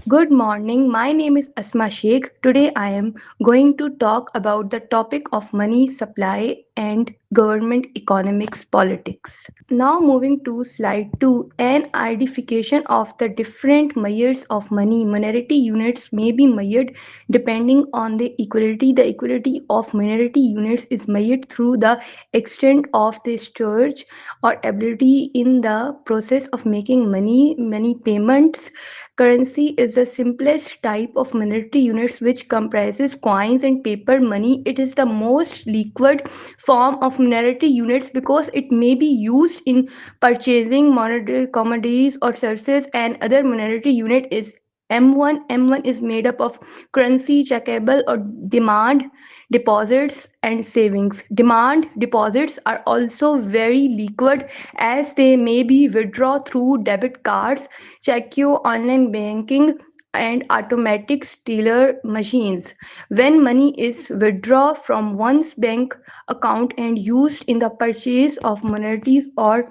Good morning. My name is Asma Sheikh. Today I am going to talk about the topic of money supply and government economics politics. Now moving to slide 2, an identification of the different measures of money. Minority units may be measured depending on the equality. The equality of minority units is measured through the extent of the storage or ability in the process of making money payments. Currency is the simplest type of monetary units which comprises coins and paper money. It is the most liquid form of monetary units because it may be used in purchasing monetary commodities or services, and other monetary unit is M1. M1 is made up of currency, checkable or demand deposits and savings. Demand deposits are also very liquid as they may be withdrawn through debit cards, check your online banking and automatic teller machines. When money is withdrawn from one's bank account and used in the purchase of commodities or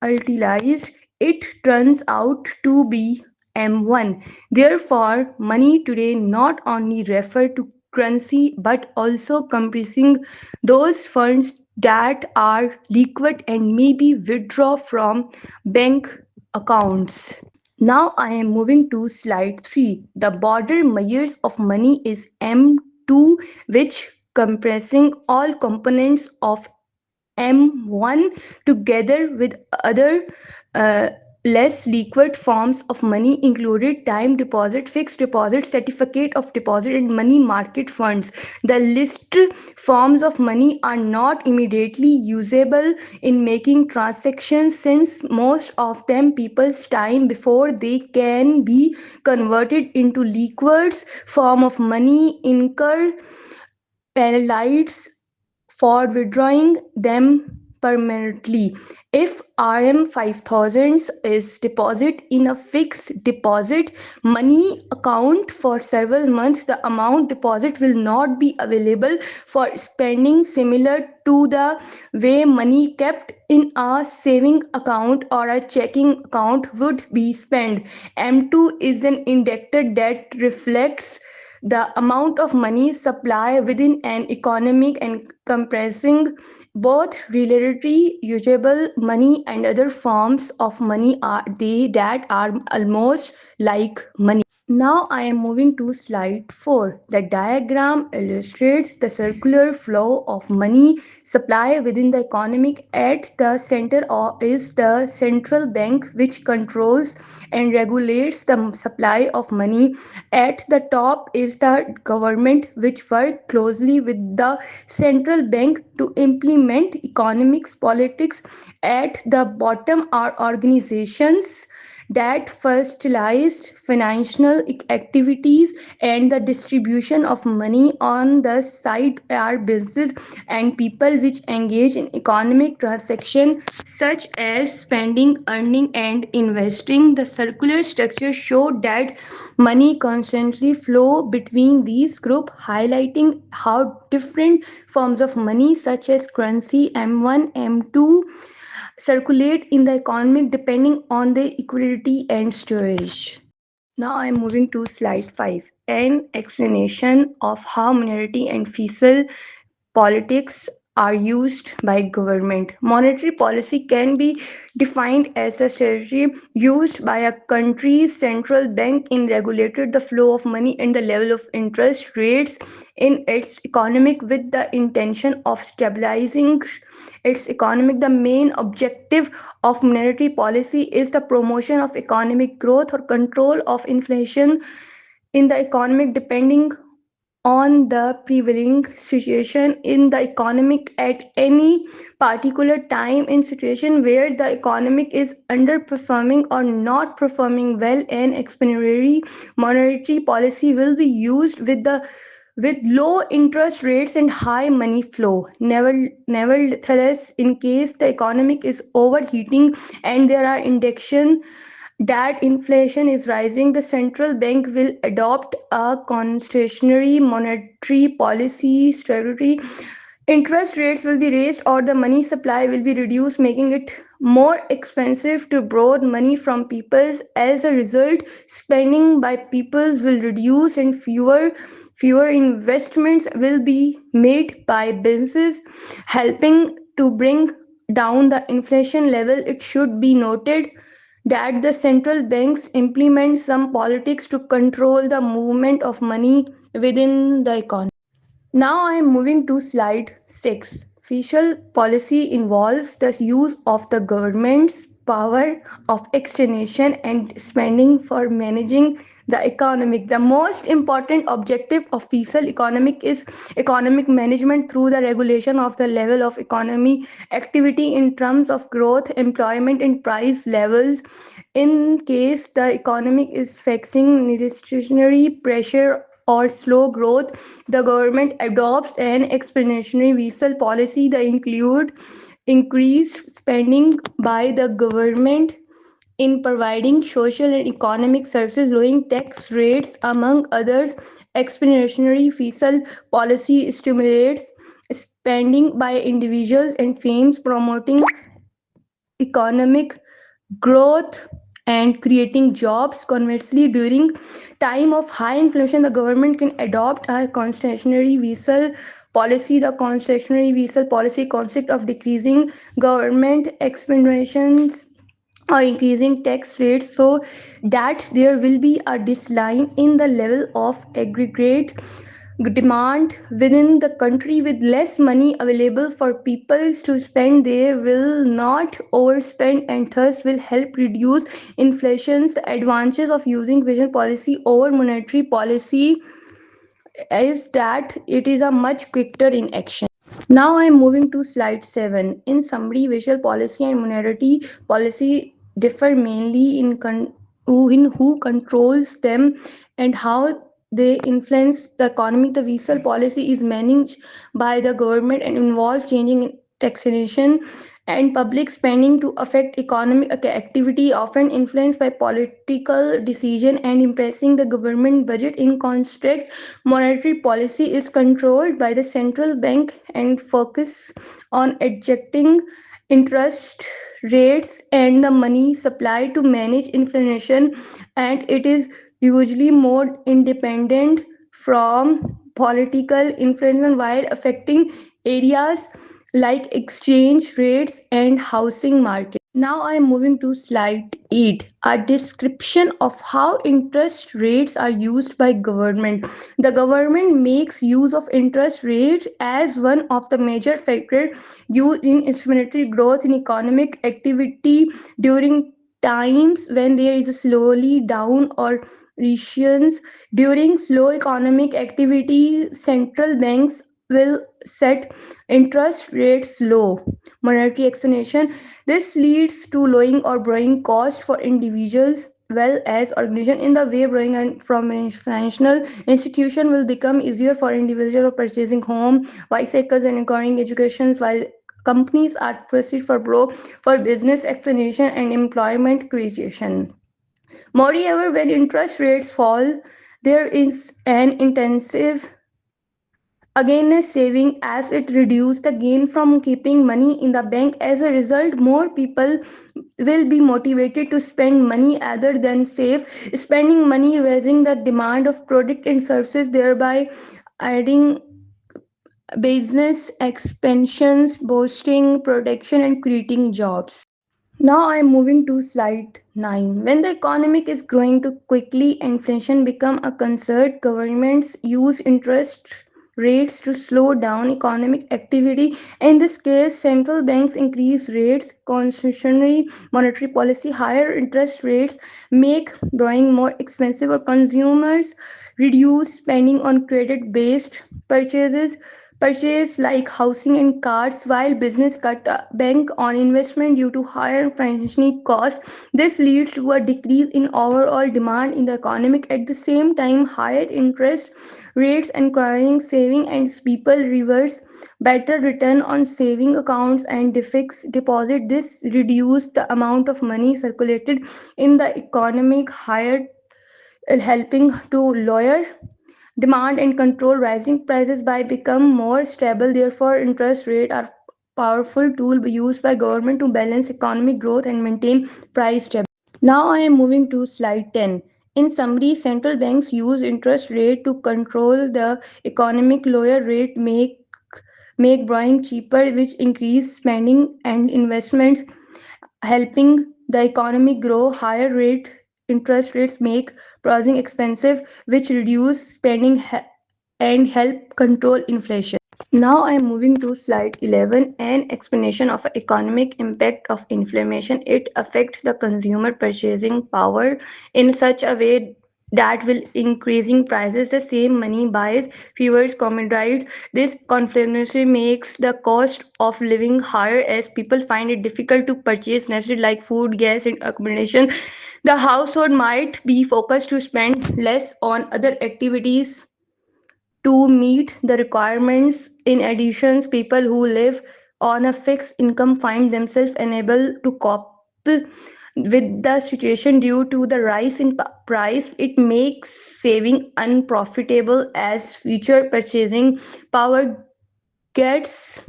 utilized, it turns out to be M1. Therefore, money today not only refer to currency but also comprising those funds that are liquid and may be withdrawn from bank accounts. Now I am moving to slide 3. The border measures of money is M2, which compressing all components of M1 together with other uh, less liquid forms of money included time deposit, fixed deposit, certificate of deposit, and money market funds. The list forms of money are not immediately usable in making transactions since most of them people's time before they can be converted into liquids form of money incur penalties for withdrawing them permanently. If RM 5000 is deposited in a fixed deposit money account for several months, the amount deposit will not be available for spending, similar to the way money kept in a saving account or a checking account would be spent. M2 is an indicator that reflects the amount of money supply within an economic and compressing both relatively usable money and other forms of money are they that are almost like money. Now I am moving to slide 4. The diagram illustrates the circular flow of money supply within the economy. At the center is the central bank, which controls and regulates the supply of money. At the top is the government, which works closely with the central bank to implement economics politics. At the bottom are organizations that fertilized financial activities, and the distribution of money on the side are business and people which engage in economic transaction such as spending, earning and investing. The circular structure show that money constantly flow between these groups, highlighting how different forms of money such as currency M1 M2 circulate in the economy depending on the equality and storage. Now I am moving to slide 5, an explanation of how minority and fiscal politics are used by government. Monetary policy can be defined as a strategy used by a country's central bank in regulating the flow of money and the level of interest rates in its economic with the intention of stabilizing its economic. The main objective of monetary policy is the promotion of economic growth or control of inflation in the economic depending on the prevailing situation in the economic at any particular time. In situation where the economic is underperforming or not performing well, an expansionary monetary policy will be used with low interest rates and high money flow. Nevertheless, in case the economic is overheating and there are indications that inflation is rising, the central bank will adopt a contractionary monetary policy strategy. interest rates will be raised or the money supply will be reduced, making it more expensive to borrow money from peoples. As a result, spending by peoples will reduce and fewer investments will be made by businesses, helping to bring down the inflation level. It should be noted that the central banks implement some politics to control the movement of money within the economy. Now I am moving to slide 6. Fiscal policy involves the use of the government's power of extension and spending for managing the economic. The most important objective of fiscal economic is economic management through the regulation of the level of economy activity in terms of growth, employment and price levels. In case the economic is facing recessionary pressure or slow growth, the government adopts an expansionary fiscal policy that include increased spending by the government in providing social and economic services, lowering tax rates, among others. Expansionary fiscal policy stimulates spending by individuals and firms, promoting economic growth and creating jobs. Conversely, during time of high inflation, the government can adopt a constitutionary fiscal policy. The constitutionary fiscal policy consists of decreasing government expenditures or increasing tax rates so that there will be a decline in the level of aggregate demand within the country. With less money available for people to spend, they will not overspend and thus will help reduce inflation. The advantages of using fiscal policy over monetary policy is that it is a much quicker in action. Now I am moving to slide 7. In summary, visual policy and monetary policy differ mainly in who controls them and how they influence the economy. The visual policy is managed by the government and involves changing in taxation and public spending to affect economic activity, often influenced by political decision and impressing the government budget. In contrast, monetary policy is controlled by the central bank and focus on adjusting interest rates and the money supply to manage inflation, and it is usually more independent from political influence while affecting areas like exchange rates and housing market. Now I am moving to slide 8, a description of how interest rates are used by government. The government makes use of interest rate as one of the major factors used in stimulating growth in economic activity during times when there is a slowly down or recessions. During slow economic activity, central banks will set interest rates low. Monetary explanation: this leads to lowering or borrowing cost for individuals well as organization. In the way, borrowing from a financial institution will become easier for individuals purchasing home, bicycles and acquiring educations, while companies are proceed for borrow for business explanation and employment creation. Moreover, when interest rates fall, there is an intensive against saving as it reduces the gain from keeping money in the bank. As a result, more people will be motivated to spend money other than save. Spending money raising the demand of product and services, thereby adding business expansions, boosting production and creating jobs. Now I am moving to slide 9. When the economy is growing too quickly and inflation become a concern, governments use interest rates to slow down economic activity. In this case, central banks increase rates. Constitutionally, monetary policy, higher interest rates make borrowing more expensive or consumers reduce spending on credit based purchase like housing and cars, while business cut bank on investment due to higher financial costs. This leads to a decrease in overall demand in the economy. At the same time, higher interest rates encouraging saving and people reverse better return on saving accounts and fixed deposit. This reduce the amount of money circulated in the economic higher, helping to lower demand and control rising prices by become more stable. Therefore, interest rate are powerful tool used by government to balance economic growth and maintain price stability. Now I am moving to slide 10. In summary, central banks use interest rate to control the economic. Lower rate make borrowing cheaper, which increase spending and investments, helping the economy grow. Higher rate interest rates make borrowing expensive, which reduce spending and help control inflation. Now I am moving to slide 11, an explanation of the economic impact of inflation. It affects the consumer purchasing power in such a way that will increasing prices. The same money buys fewer commodities. This conflation makes the cost of living higher as people find it difficult to purchase necessities like food, gas, and accommodation. The household might be focused to spend less on other activities to meet the requirements. In addition, people who live on a fixed income find themselves unable to cope with the situation due to the rise in price. It makes saving unprofitable as future purchasing power gets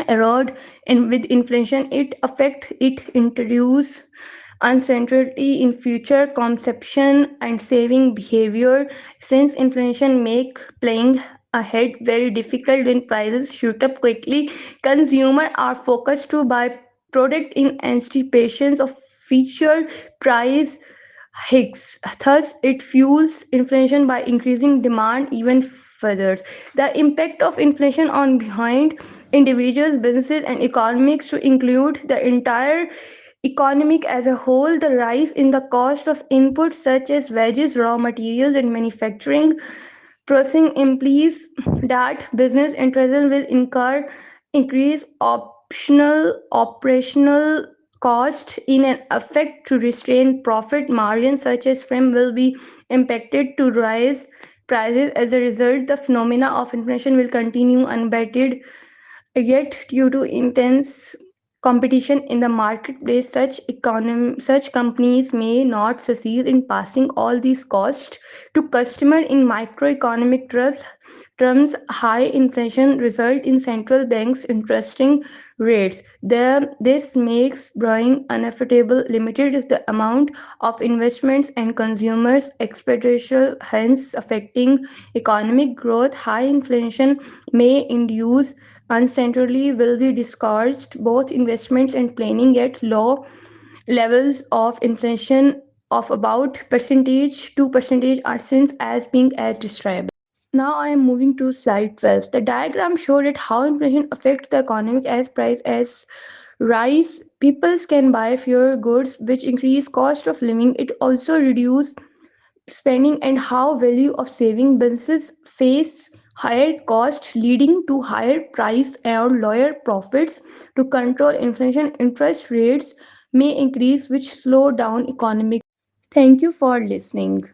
erode. And with inflation it affect it introduce uncertainty in future consumption and saving behavior. Since inflation make playing ahead very difficult when prices shoot up quickly, consumers are focused to buy product in anticipation of future price hikes. Thus, it fuels inflation by increasing demand even further. The impact of inflation on behind individuals, businesses, and economics to include the entire economic as a whole. The rise in the cost of inputs such as wages, raw materials, and manufacturing processing implies that business interests will incur increased operational cost in an effort to restrain profit margins such as firm will be impacted to rise prices. As a result, the phenomena of inflation will continue unabated. Yet, due to intense competition in the marketplace, such companies may not succeed in passing all these costs to customers. In microeconomic terms, high inflation result in central banks interesting rates. This makes borrowing unaffordable, limited the amount of investments and consumers' expenditure, hence affecting economic growth. High inflation may induce uncertainty will be discouraged both investments and planning at low levels of inflation of about percentage 2% are seen as being as desirable. Now I am moving to slide 12. The diagram showed it how inflation affects the economic as price as rise. People can buy fewer goods, which increase cost of living. It also reduce spending and how value of saving. Businesses face higher costs leading to higher price or lower profits. To control inflation, interest rates may increase which slow down economic. Thank you for listening.